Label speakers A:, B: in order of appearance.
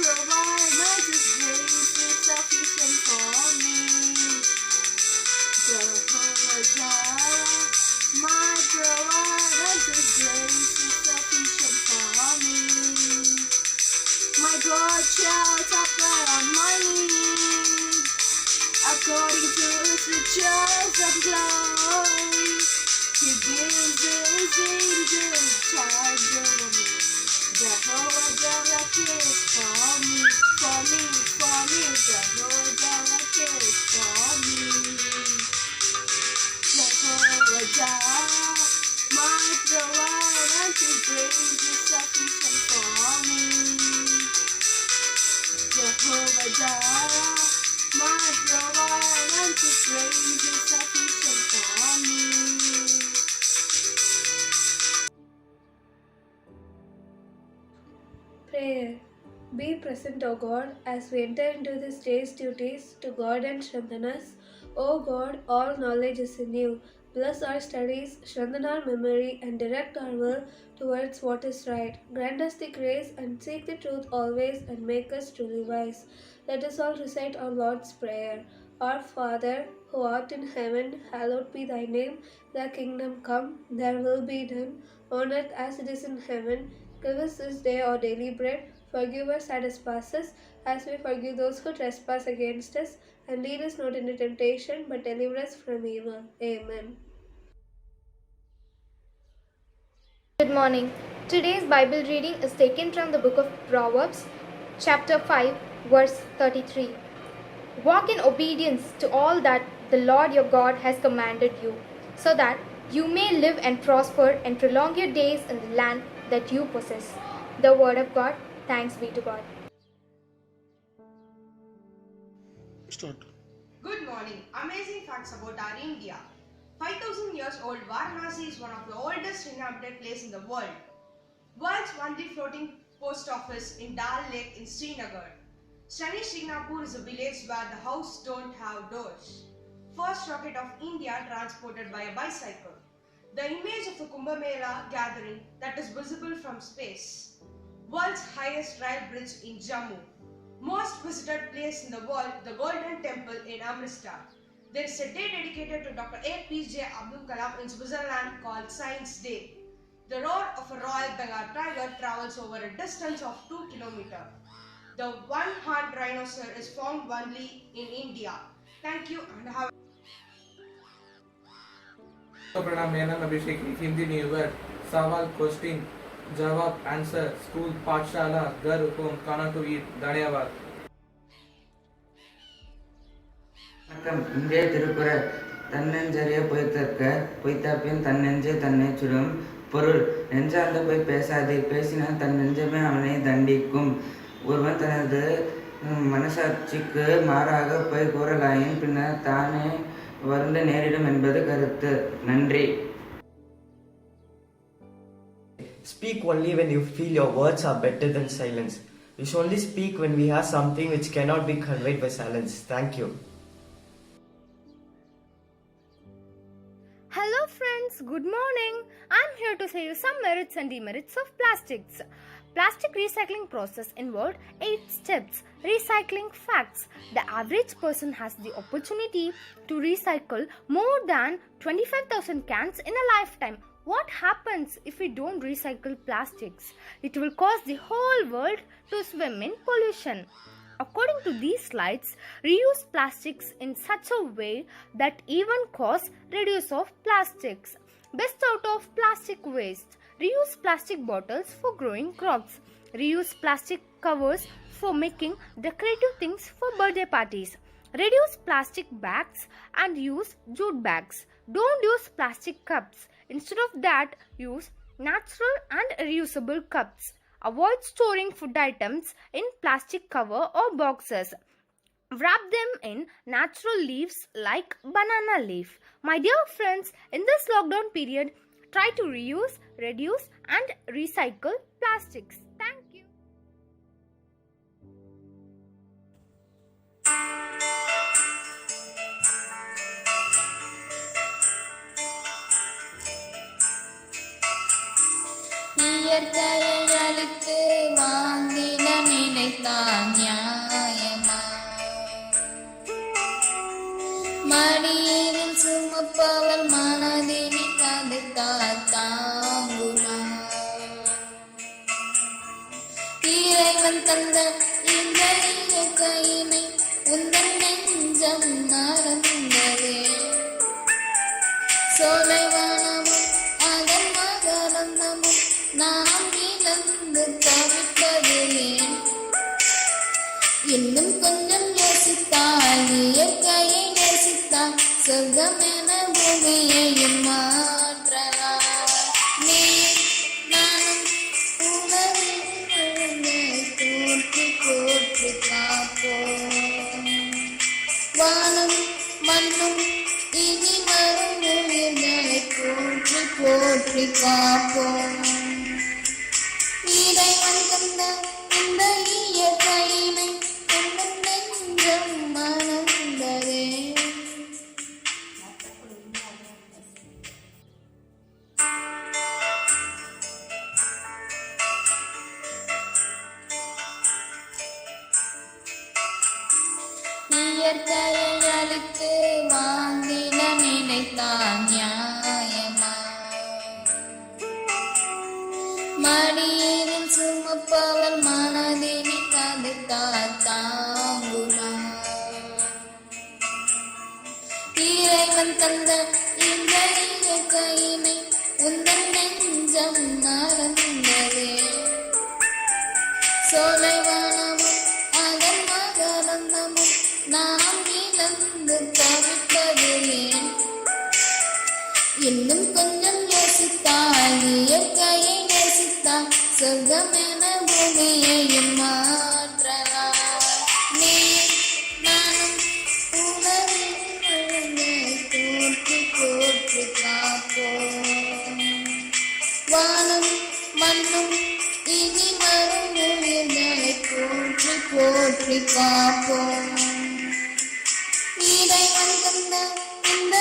A: provider, His grace is sufficient for me. Jehovah Jireh, my provider, His grace is sufficient for me. My God shall supply all my needs, according to His riches and glory. He gives His angels charge over me. Jehovah Jireh cares for me, for me, for me. Jehovah Jireh cares for me. Jehovah Jireh, my provider, His grace is sufficient for me. Jehovah Jireh, my provider, His grace is sufficient for me.
B: Prayer. Be present, O God, as we enter into this day's duties to guard and strengthen us. O God, all knowledge is in you. Bless our studies, strengthen our memory, and direct our will towards what is right. Grant us the grace and seek the truth always and make us truly wise. Let us all recite our Lord's Prayer. Our Father, who art in heaven, hallowed be thy name. Thy kingdom come, thy will be done, on earth as it is in heaven. Give us this day our daily bread. Forgive us our trespasses, as we forgive those who trespass against us. And lead us not into temptation, but deliver us from evil. Amen.
C: Good morning. Today's Bible reading is taken from the book of Proverbs, chapter 5, verse 33. Walk in obedience to all that the Lord your God has commanded you, so that you may live and prosper and prolong your days in the land that you possess. The word of God. Thanks be to God.
D: Start.
E: Good morning. Amazing facts about our India. 5,000 years old, Varanasi is one of the oldest inhabited places in the world. World's only floating post office in Dal Lake in Srinagar. Shani Shingnapur is a village where the houses don't have doors. First rocket of India transported by a bicycle. The image of the Kumbh Mela gathering that is visible from space. World's highest rail bridge in Jammu. Most visited place in the world, the Golden Temple in Amritsar. There is a day dedicated to Dr. APJ Abdul Kalam in Switzerland called Science Day. The roar of a Royal Bengal tiger travels over a distance of 2 kilometers. The one-horned rhinoceros is found only in India. Thank you and have
F: प्रणाम, मेरा नाम अभिषेक। Hindi new word सवाल question जवाब answer school पाठशाला घर home खाना to eat धन्यवाद।
G: வணக்கம். இன்றைய திருக்குறள் தன்னெஞ்சறிய பொய்த்தற்க பொய்த்தாப்பின் தன்னெஞ்சே தன்னை சுடும். பொருள்: நெஞ்சார்ந்த போய் பேசாதீர், பேசினால் தன் நெஞ்சமே அவனை தண்டிக்கும். ஒருவன் தனது மனசாட்சிக்கு மாறாக போய் கூறலாயின் பின்னர் தானே வருந்த நேரிடும் என்பது கருத்து. நன்றி.
H: Speak only when you feel your words are better than silence. We should only speak when we have something which cannot be conveyed by silence. Thank you.
C: Hello friends, good morning. I'm here to say you some merits and demerits of plastics. Plastic recycling process involved 8 steps. Recycling facts. The average person has the opportunity to recycle more than 25,000 cans in a lifetime. What happens if we don't recycle plastics? It will cause the whole world to swim in pollution. According to these slides, reuse plastics in such a way that even cause reduce of plastics. Best out of plastic waste. Reuse plastic bottles for growing crops. Reuse plastic covers for making decorative things for birthday parties. Reduce plastic bags and use jute bags. Don't use plastic cups. Instead of that, use natural and reusable cups. Avoid storing food items in plastic cover or boxes. Wrap them in natural leaves like banana leaf. My dear friends, in this lockdown period, try to reuse, reduce and recycle plastics. Thank you.
A: இயற்கையை அழித்து வாங்கிட நினைத்த
I: நினைத்தான் நியாயமா? மடியில் சுமப்பவள் மனதினை கதைத்தால் தாங்குமா? இறைவன் தந்த இந்த கையினை உந்தன் நெஞ்சம் மறந்ததே. சோலைவனமும் அதன் மகரந்தமும் நாம் இழந்து தவிப்பது ஏன்? இன்னும் கொஞ்சம் யோசித்தால் இயற்கையை நேசித்தால் சொர்க்கம் என பூமியையும் மாற்றலாம். நீ நானும் உணர்வில் போற்றி போற்றி காப்போம். வானம் மண்ணும் இனி வரும் உயிர்களை போற்றி போற்றி காப்போம். இறைவன் தந்த இந்த இயற்கையினை உந்தன் நெஞ்சம் மறந்ததே. இயற்கையை அழித்து வாங்கிட நினைத்தான் நியாயமா? மடியில் சுமப்பவள் மனதினை கதைத்தால் தாங்குமா? இறைவன் தந்த இந்த இயற்கையினை உந்தன் நெஞ்சம் மறந்ததே. சோலைவனமும் அதன் மகரந்தமும் நாம் இழந்து தவிப்பது ஏன்? இன்னும் கொஞ்சம் யோசித்தால் இயற்கையை நேசித்தால் சொர்க்கம் என பூமியையும் மாற்றலாம். நீ நானும் உணர்வில் போற்றி போற்றி காப்போம். வானம் மண்ணும் இனி வரும் உயிர்களை போற்றி போற்றி காப்போம். இறைவன் தந்த இந்த